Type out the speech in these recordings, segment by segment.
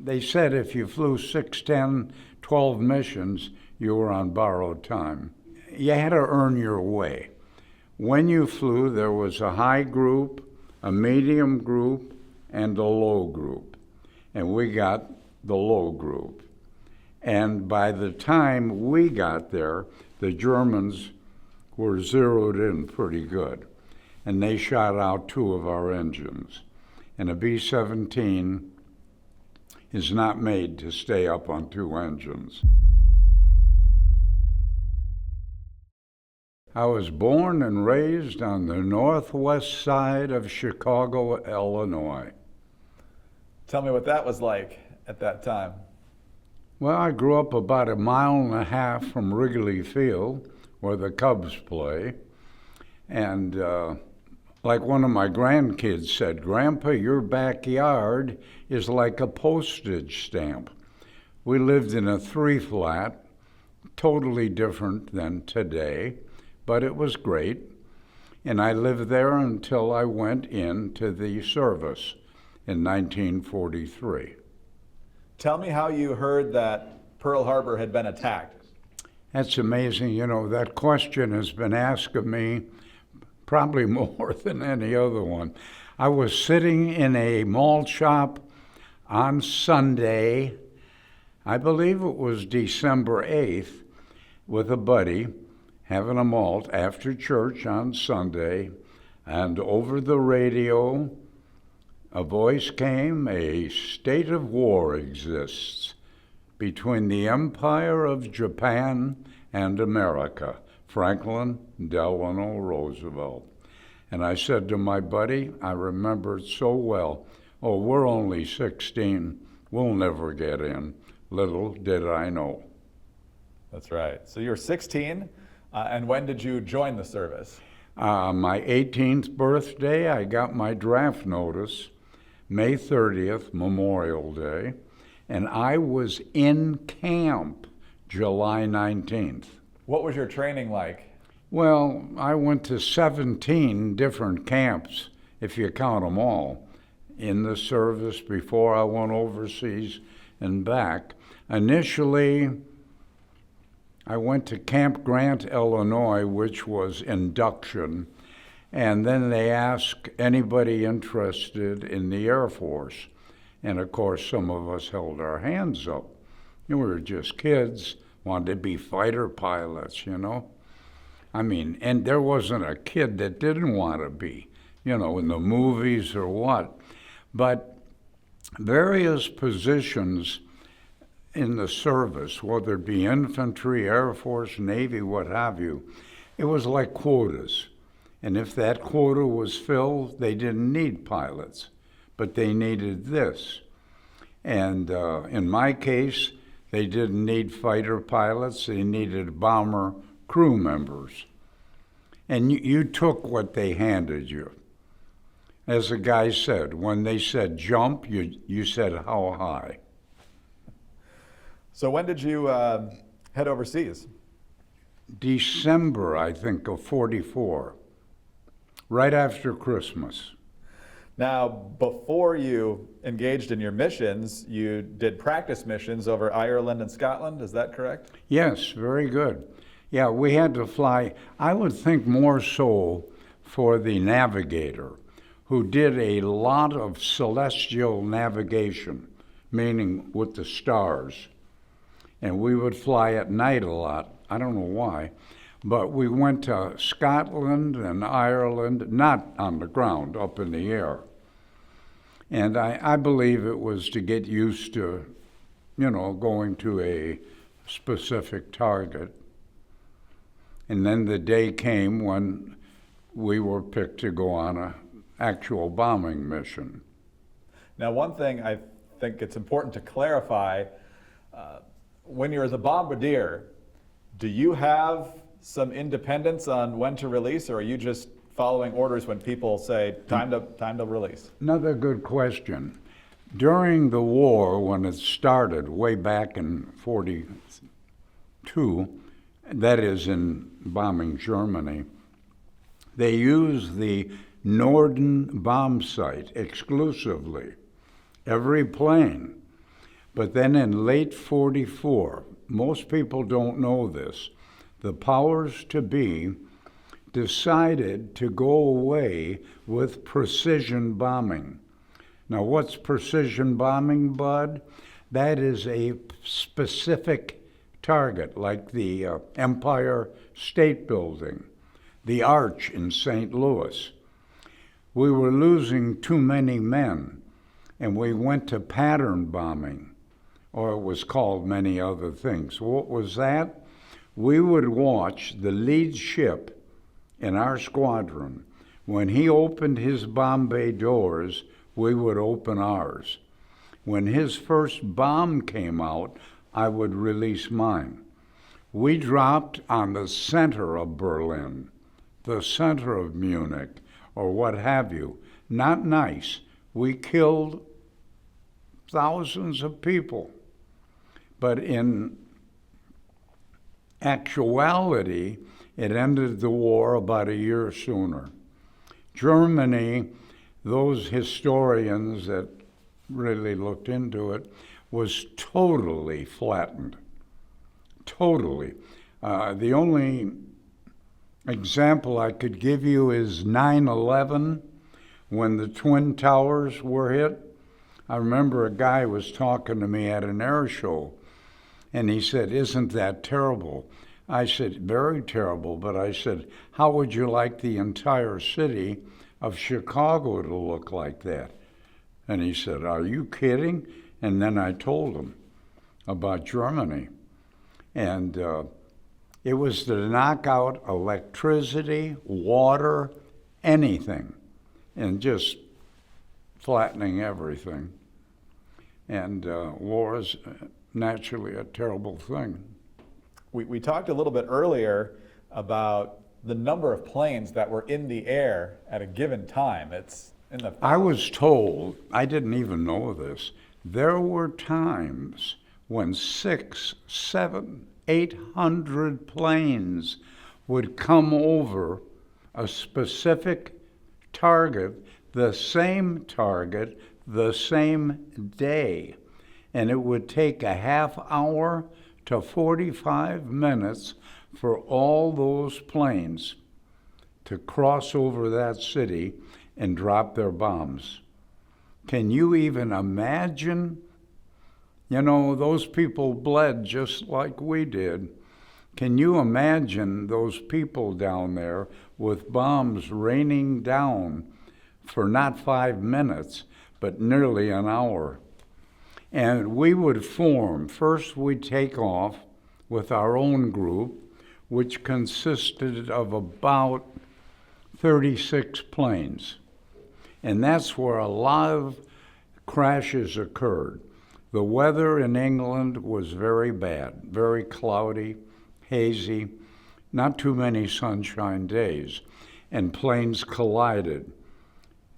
they said if you flew 6, 10, 12 missions, you were on borrowed time. You had to earn your way. When you flew, there was a high group, a medium group, and a low group. And we got the low group. And by the time we got there, the Germans were zeroed in pretty good. And they shot out 2 of our engines. And a B-17 is not made to stay up on 2 engines. I was born and raised on the northwest side of Chicago, Illinois. Tell me what that was like at that time. Well, I grew up about 1.5 miles from Wrigley Field, where the Cubs play. And like one of my grandkids said, "Grandpa, your backyard is like a postage stamp." We lived in a 3-flat, totally different than today, but it was great. And I lived there until I went into the service in 1943. Tell me how you heard that Pearl Harbor had been attacked. That's amazing. You know, that question has been asked of me probably more than any other one. I was sitting in a malt shop on Sunday, I believe it was December 8th, with a buddy, having a malt after church on Sunday, and over the radio, a voice came, "A state of war exists between the Empire of Japan and America, Franklin Delano Roosevelt." And I said to my buddy, I remember it so well, "Oh, we're only 16, we'll never get in." Little did I know. That's right. So you were 16, and when did you join the service? My 18th birthday, I got my draft notice, May 30th, Memorial Day, and I was in camp July 19th. What was your training like? Well, I went to 17 different camps, if you count them all, in the service before I went overseas and back. Initially, I went to Camp Grant, Illinois, which was induction, and then they asked anybody interested in the Air Force. And of course, some of us held our hands up. We were just kids, wanted to be fighter pilots, you know. I mean, and there wasn't a kid that didn't want to be, you know, in the movies or what. But various positions in the service, whether it be infantry, Air Force, Navy, what have you, it was like quotas. And if that quota was filled, they didn't need pilots, but they needed this. And in my case, they didn't need fighter pilots, they needed bomber crew members. And you took what they handed you. As the guy said, when they said jump, you said how high. So when did you head overseas? December, I think, of 44, right after Christmas. Now, before you engaged in your missions, you did practice missions over Ireland and Scotland, is that correct? Yes, very good. Yeah, we had to fly, I would think more so for the navigator, who did a lot of celestial navigation, meaning with the stars. And we would fly at night a lot. I don't know why. But we went to Scotland and Ireland, not on the ground, up in the air. And I believe it was to get used to, you know, going to a specific target. And then the day came when we were picked to go on an actual bombing mission. Now, one thing I think it's important to clarify, when you're as a bombardier, do you have some independence on when to release, or are you just following orders when people say time to release? Another good question. During the war, when it started way back in 42, that is in bombing Germany, they used the Norden bomb site exclusively, every plane. But then in late 44, most people don't know this, the powers to be decided to go away with precision bombing. Now, what's precision bombing, Bud? That is a specific target, like the Empire State Building, the Arch in St. Louis. We were losing too many men, and we went to pattern bombing, or it was called many other things. What was that? We would watch the lead ship in our squadron. When he opened his bomb bay doors, we would open ours. When his first bomb came out, I would release mine. We dropped on the center of Berlin, the center of Munich, or what have you. Not nice. We killed thousands of people. But in actuality, it ended the war about a year sooner. Germany, those historians that really looked into it, was totally flattened. Totally. The only example I could give you is 9/11, when the Twin Towers were hit. I remember a guy was talking to me at an air show, and he said, "Isn't that terrible?" I said, "Very terrible," but I said, "How would you like the entire city of Chicago to look like that?" And he said, "Are you kidding?" And then I told him about Germany. And it was to knock out electricity, water, anything, and just flattening everything. And war is naturally a terrible thing. We talked a little bit earlier about the number of planes that were in the air at a given time. It's in the I was told, I didn't even know this, there were times when 600, 700, 800 planes would come over a specific target, the same day. And it would take a half hour to 45 minutes for all those planes to cross over that city and drop their bombs. Can you even imagine? You know, those people bled just like we did. Can you imagine those people down there with bombs raining down for not 5 minutes, but nearly an hour? And we would form. First, we'd take off with our own group, which consisted of about 36 planes. And that's where a lot of crashes occurred. The weather in England was very bad, very cloudy, hazy, not too many sunshine days, and planes collided.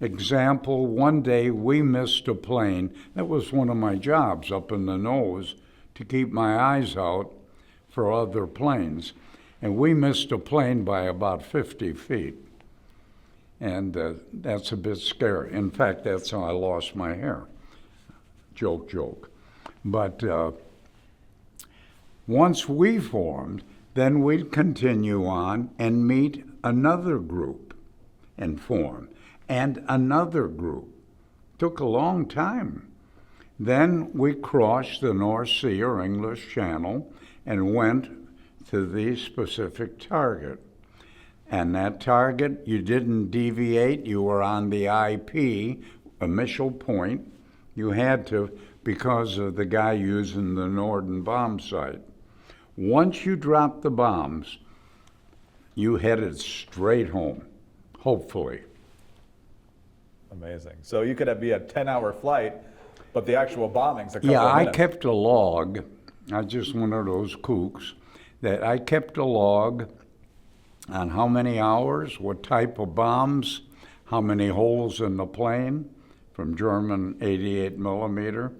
Example, one day we missed a plane. That was one of my jobs up in the nose, to keep my eyes out for other planes. And we missed a plane by about 50 feet. And that's a bit scary. In fact, that's how I lost my hair. Joke, joke. But once we formed, then we'd continue on and meet another group and form, and another group. Took a long time. Then we crossed the North Sea or English Channel and went to the specific target. And that target, you didn't deviate, you were on the IP, initial point. You had to, because of the guy using the Norden bomb sight. Once you dropped the bombs, you headed straight home, hopefully. amazing. So you could be a 10-hour flight, but the actual bombing's a couple Yeah, of I minutes. kept a log. I just one of those kooks that I kept a log on how many hours, what type of bombs, how many holes in the plane from German 88 millimeter.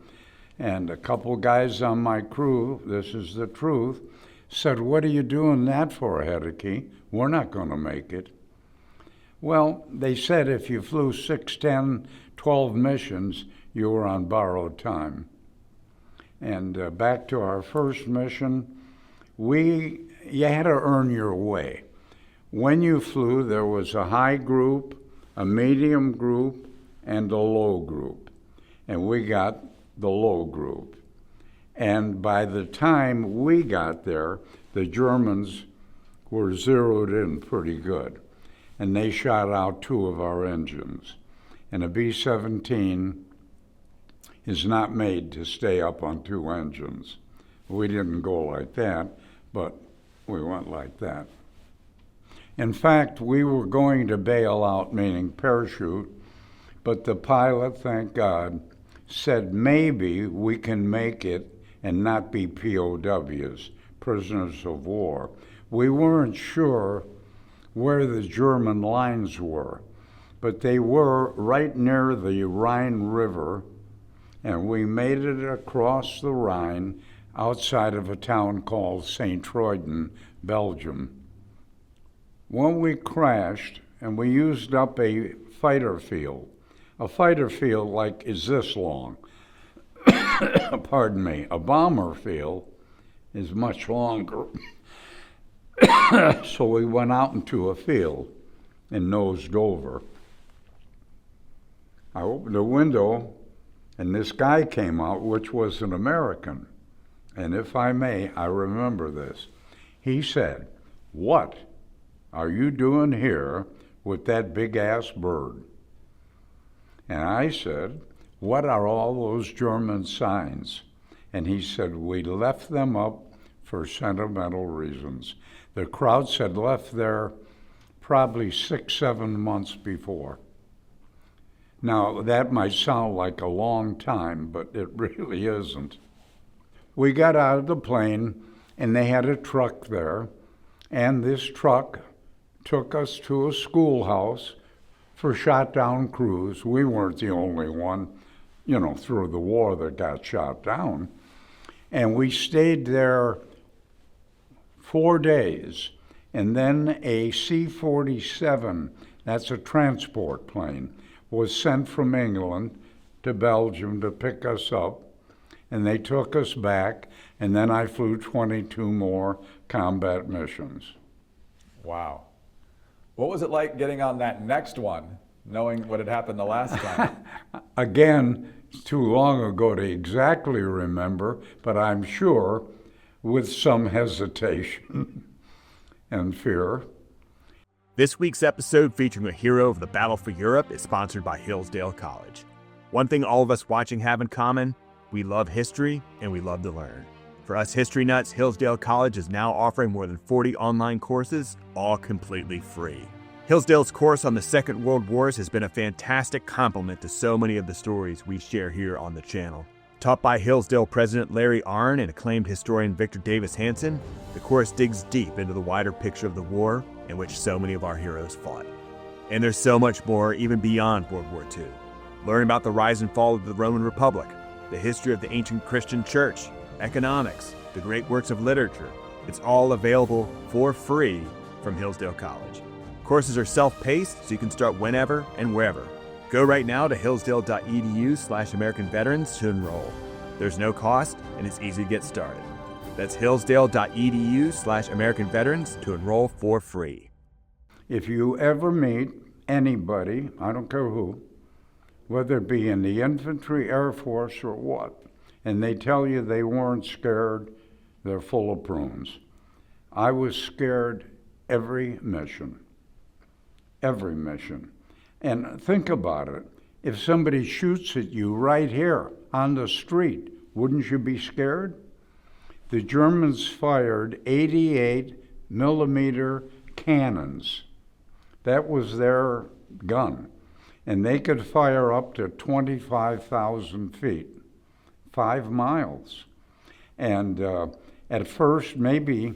And a couple guys on my crew, this is the truth, said, "What are you doing that for, Haedike? We're not going to make it." Well, they said if you flew 6, 10, 12 missions, you were on borrowed time. And back to our first mission, you had to earn your way. When you flew, there was a high group, a medium group, and a low group. And we got the low group. And by the time we got there, the Germans were zeroed in pretty good. And they shot out 2 of our engines. And a B-17 is not made to stay up on 2 engines. We didn't go like that, but we went like that. In fact, we were going to bail out, meaning parachute, but the pilot, thank God, said maybe we can make it and not be POWs, prisoners of war. We weren't sure where the German lines were, but they were right near the Rhine River, and we made it across the Rhine outside of a town called St. Troiden, Belgium. When we crashed, and we used up a fighter field like is this long. Pardon me, a bomber field is much longer. So we went out into a field and nosed over. I opened the window, and this guy came out, which was an American. And if I may, I remember this. He said, "What are you doing here with that big-ass bird?" And I said, "What are all those German signs?" And he said, "We left them up for sentimental reasons." The Krauts had left there probably 6-7 months before. Now, that might sound like a long time, but it really isn't. We got out of the plane, and they had a truck there, and this truck took us to a schoolhouse for shot-down crews. We weren't the only one, through the war that got shot down. And we stayed there 4 days, and then a C-47, that's a transport plane, was sent from England to Belgium to pick us up, and they took us back, and then I flew 22 more combat missions. Wow. What was it like getting on that next one, knowing what had happened the last time? Again, it's too long ago to exactly remember, but I'm sure with some hesitation and fear. This week's episode, featuring a hero of the battle for Europe, is sponsored by Hillsdale College. One thing all of us watching have in common: we love history and we love to learn. For us history nuts, Hillsdale College is now offering more than 40 online courses, all completely free. Hillsdale's course on the Second World Wars has been a fantastic complement to so many of the stories we share here on the channel. Taught by Hillsdale President Larry Arnn and acclaimed historian Victor Davis Hanson, the course digs deep into the wider picture of the war in which so many of our heroes fought. And there's so much more even beyond World War II. Learn about the rise and fall of the Roman Republic, the history of the ancient Christian church, economics, the great works of literature. It's all available for free from Hillsdale College. Courses are self-paced, so you can start whenever and wherever. Go right now to hillsdale.edu/American Veterans to enroll. There's no cost, and it's easy to get started. That's hillsdale.edu/American Veterans to enroll for free. If you ever meet anybody, I don't care who, whether it be in the infantry, Air Force, or what, and they tell you they weren't scared, they're full of prunes. I was scared every mission. Every mission. And think about it. If somebody shoots at you right here on the street, wouldn't you be scared? The Germans fired 88 millimeter cannons. That was their gun. And they could fire up to 25,000 feet, 5 miles. And at first, maybe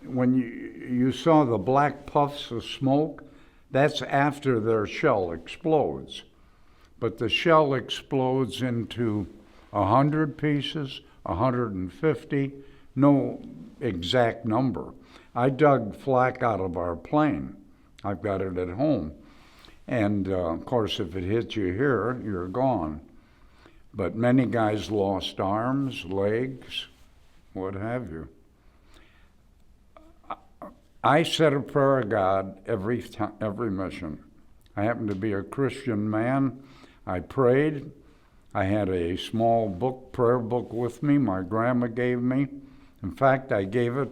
when you saw the black puffs of smoke, that's after their shell explodes. But the shell explodes into 100 pieces, 150, no exact number. I dug flak out of our plane. I've got it at home. And of course, if it hits you here, you're gone. But many guys lost arms, legs, what have you. I said a prayer of God every mission. I happened to be a Christian man. I prayed. I had a small prayer book with me my grandma gave me. In fact, I gave it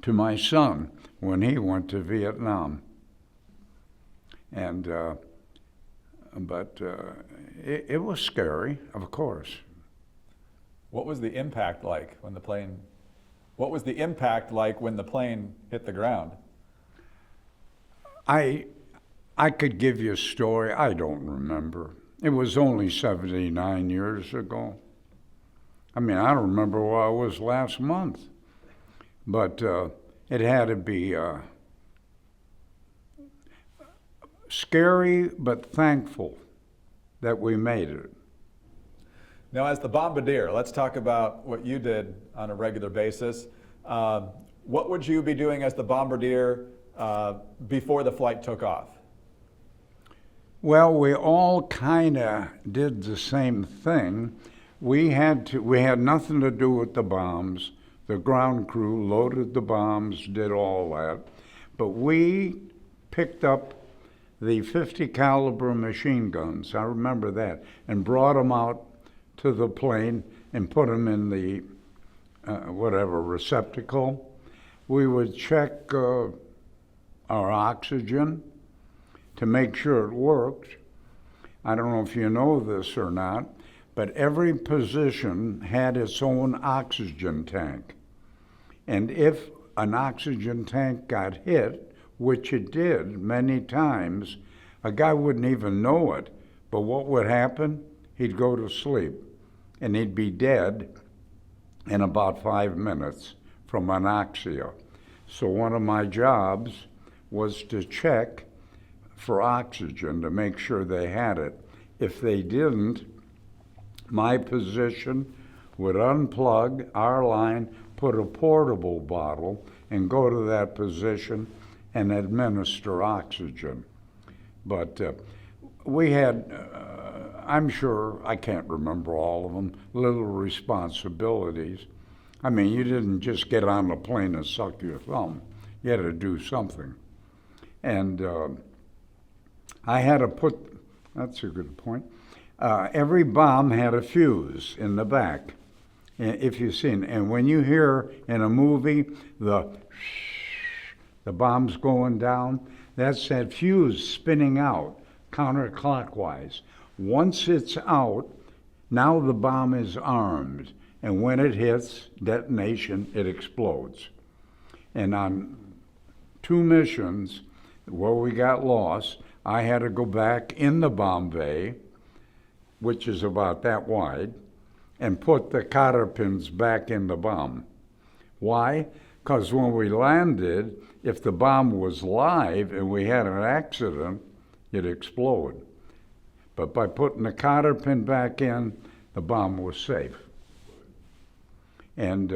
to my son when he went to Vietnam. And, it was scary, of course. What was the impact like when the plane hit the ground? I could give you a story. I don't remember. It was only 79 years ago. I mean, I don't remember where I was last month. But it had to be scary but thankful that we made it. Now, as the bombardier, let's talk about what you did on a regular basis. What would you be doing as the bombardier before the flight took off? Well, we all kind of did the same thing. We had nothing to do with the bombs. The ground crew loaded the bombs, did all that. But we picked up the 50 caliber machine guns, I remember that, and brought them out to the plane and put them in the receptacle. We would check our oxygen to make sure it worked. I don't know if you know this or not, but every position had its own oxygen tank. And if an oxygen tank got hit, which it did many times, a guy wouldn't even know it. But what would happen? He'd go to sleep, and he'd be dead in about 5 minutes from anoxia. So one of my jobs was to check for oxygen to make sure they had it. If they didn't, my position would unplug our line, put a portable bottle, and go to that position and administer oxygen. But we had, I'm sure, I can't remember all of them, little responsibilities. I mean, you didn't just get on the plane and suck your thumb. You had to do something. And I had to put, that's a good point, every bomb had a fuse in the back, if you've seen. And when you hear in a movie the bomb's going down, that's that fuse spinning out counterclockwise. Once it's out, now the bomb is armed, and when it hits detonation, it explodes. And on 2 missions where we got lost, I had to go back in the bomb bay, which is about that wide, and put the cotter pins back in the bomb. Why? Because when we landed, if the bomb was live and we had an accident, it'd explode. But by putting the cotter pin back in, the bomb was safe. And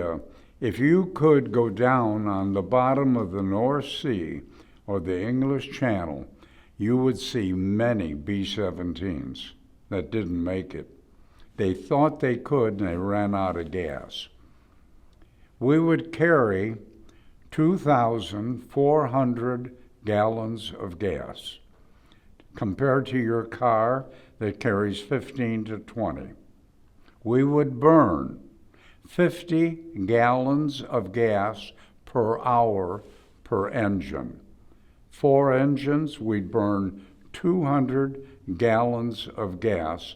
if you could go down on the bottom of the North Sea or the English Channel, you would see many B-17s that didn't make it. They thought they could, and they ran out of gas. We would carry 2,400 gallons of gas, compared to your car that carries 15 to 20. We would burn 50 gallons of gas per hour per engine. 4 engines, we'd burn 200 gallons of gas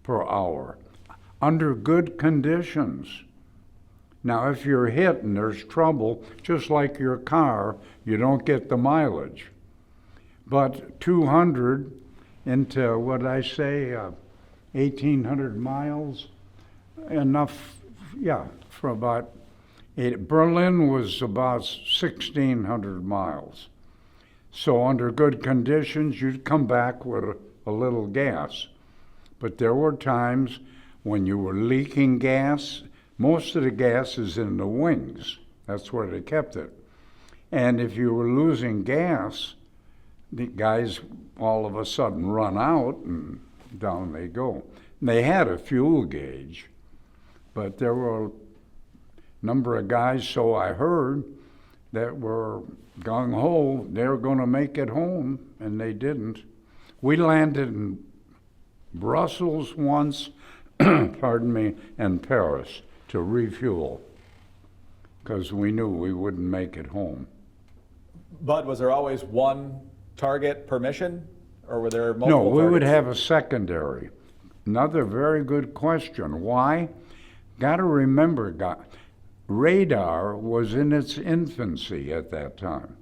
per hour under good conditions. Now, if you're hit and there's trouble, just like your car, you don't get the mileage. But 200 into, what did I say, 1,800 miles, enough, yeah, for about 8. Berlin was about 1,600 miles. So under good conditions, you'd come back with a little gas. But there were times when you were leaking gas. Most of the gas is in the wings. That's where they kept it. And if you were losing gas, the guys all of a sudden run out and down they go. They had a fuel gauge, but there were a number of guys, so I heard, that were gung-ho. They were going to make it home, and they didn't. We landed in Brussels once, pardon me, and Paris to refuel, because we knew we wouldn't make it home. Bud, was there always one target per mission, or were there multiple No, we would targets? have a secondary. Another very good question. Why? Got to remember, radar was in its infancy at that time.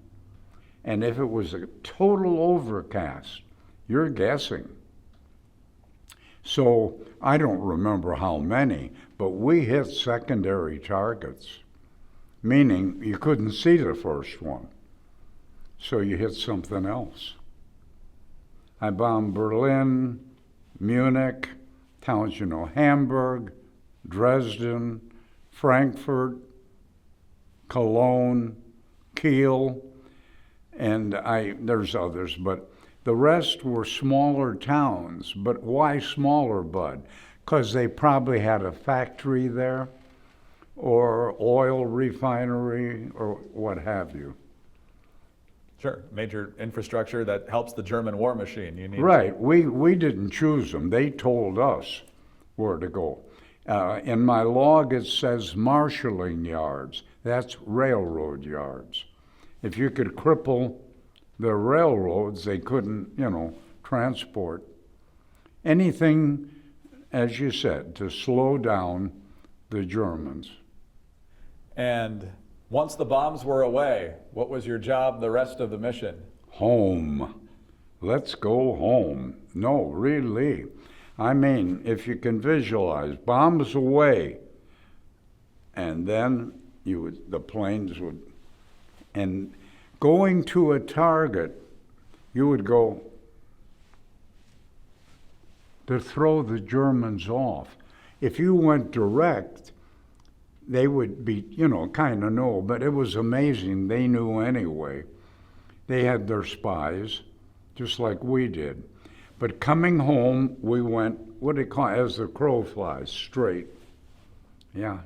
And if it was a total overcast, you're guessing. So I don't remember how many, but we hit secondary targets, meaning you couldn't see the first one. So you hit something else. I bombed Berlin, Munich, towns, Hamburg, Dresden, Frankfurt, Cologne, Kiel, and there's others, but the rest were smaller towns. But why smaller, Bud? Because they probably had a factory there, or oil refinery, or what have you. Sure, major infrastructure that helps the German war machine. You need Right, we didn't choose them. They told us where to go. In my log it says marshalling yards. That's railroad yards. If you could cripple the railroads, they couldn't, transport. Anything, as you said, to slow down the Germans. And once the bombs were away, what was your job the rest of the mission? Home. Let's go home. No, really. I mean, if you can visualize, bombs away, and then the planes would, and going to a target, you would go to throw the Germans off. If you went direct, they would be, kind of know, but it was amazing. They knew anyway. They had their spies, just like we did. But coming home, we went, what do you call it, as the crow flies, straight. Yeah.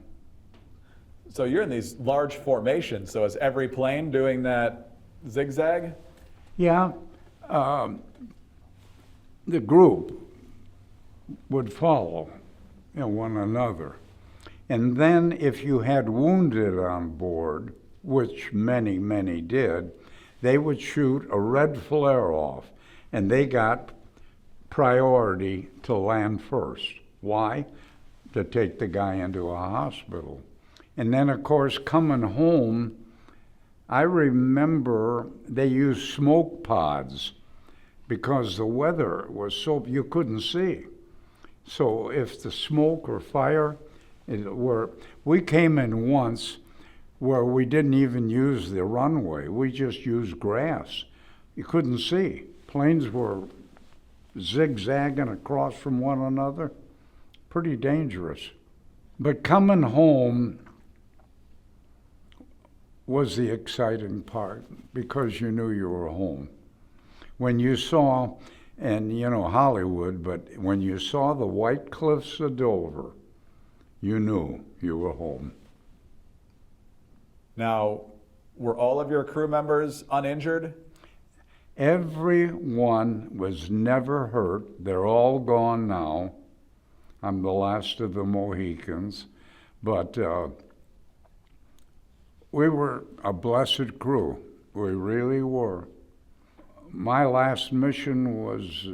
So you're in these large formations, so is every plane doing that zigzag? Yeah. The group would follow one another. And then if you had wounded on board, which many, many did, they would shoot a red flare off, and they got priority to land first. Why? To take the guy into a hospital. And then, of course, coming home, I remember they used smoke pods because the weather was so, you couldn't see. So if the smoke or fire, we came in once where we didn't even use the runway. We just used grass. You couldn't see. Planes were zigzagging across from one another. Pretty dangerous. But coming home was the exciting part because you knew you were home. When you saw, and Hollywood, but when you saw the white cliffs of Dover, you knew you were home. Now, were all of your crew members uninjured? Everyone was never hurt. They're all gone now. I'm the last of the Mohicans. But we were a blessed crew. We really were. My last mission was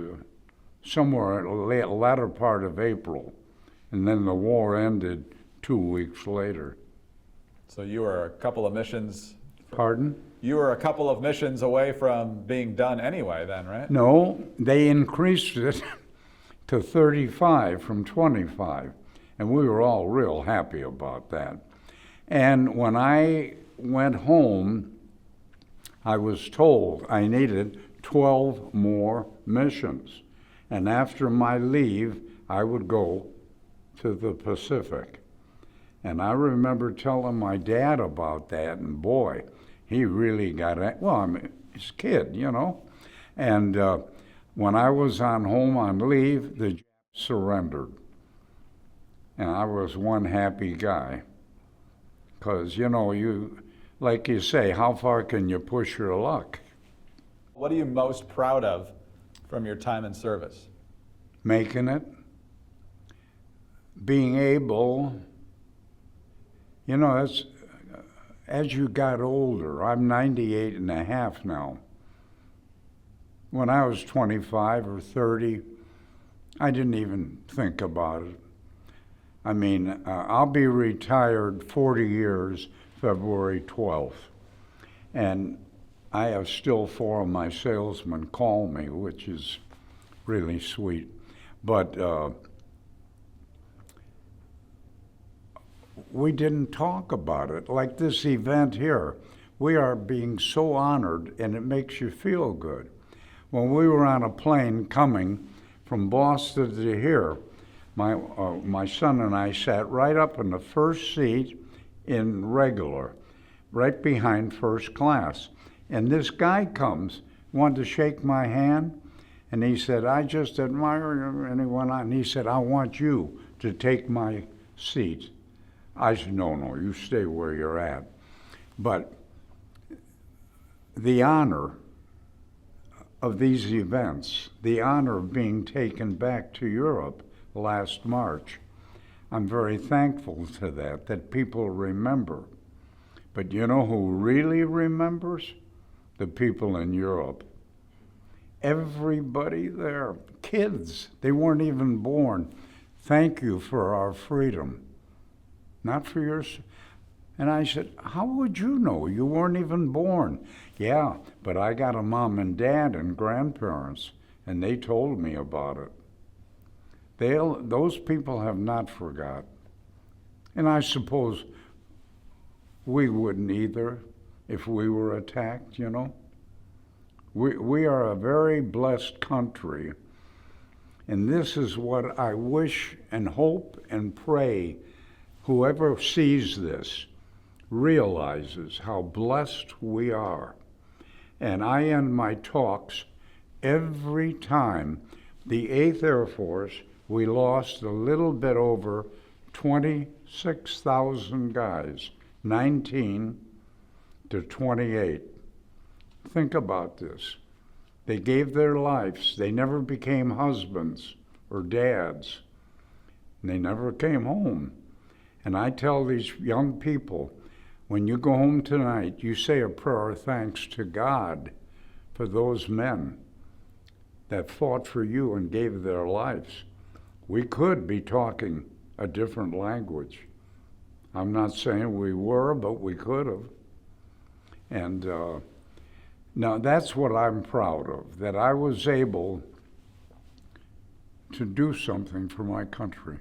somewhere at the latter part of April, and then the war ended 2 weeks later. So you were a couple of missions. Pardon? You were a couple of missions away from being done anyway then, right? No, they increased it to 35 from 25, and we were all real happy about that. And when I went home, I was told I needed 12 more missions. And after my leave, I would go to the Pacific. And I remember telling my dad about that, and boy, he really got it. Well, I mean, he's a kid, And when I was home on leave, the Japs surrendered. And I was one happy guy. Because, like you say, how far can you push your luck? What are you most proud of from your time in service? Making it, being able, as you got older, I'm 98 and a half now. When I was 25 or 30, I didn't even think about it. I mean, I'll be retired 40 years, February 12th. And I have still 4 of my salesmen call me, which is really sweet. But we didn't talk about it. Like this event here, we are being so honored, and it makes you feel good. When we were on a plane coming from Boston to here, my son and I sat right up in the first seat in regular, right behind first class. And this guy comes, wanted to shake my hand, and he said, I just admire you. And he went on, and he said, I want you to take my seat. I said, no, you stay where you're at. But the honor of these events, the honor of being taken back to Europe last March, I'm very thankful to that people remember. But you know who really remembers? The people in Europe. Everybody there, kids, they weren't even born. Thank you for our freedom. Not for yours. And I said, how would you know? You weren't even born. Yeah, but I got a mom and dad and grandparents, and they told me about it. Those people have not forgot. And I suppose we wouldn't either if we were attacked, We are a very blessed country, and this is what I wish and hope and pray whoever sees this realizes how blessed we are. And I end my talks every time. The 8th Air Force, we lost a little bit over 26,000 guys, 19 to 28. Think about this. They gave their lives. They never became husbands or dads. They never came home. And I tell these young people, when you go home tonight, you say a prayer of thanks to God for those men that fought for you and gave their lives. We could be talking a different language. I'm not saying we were, but we could have. And now that's what I'm proud of, that I was able to do something for my country.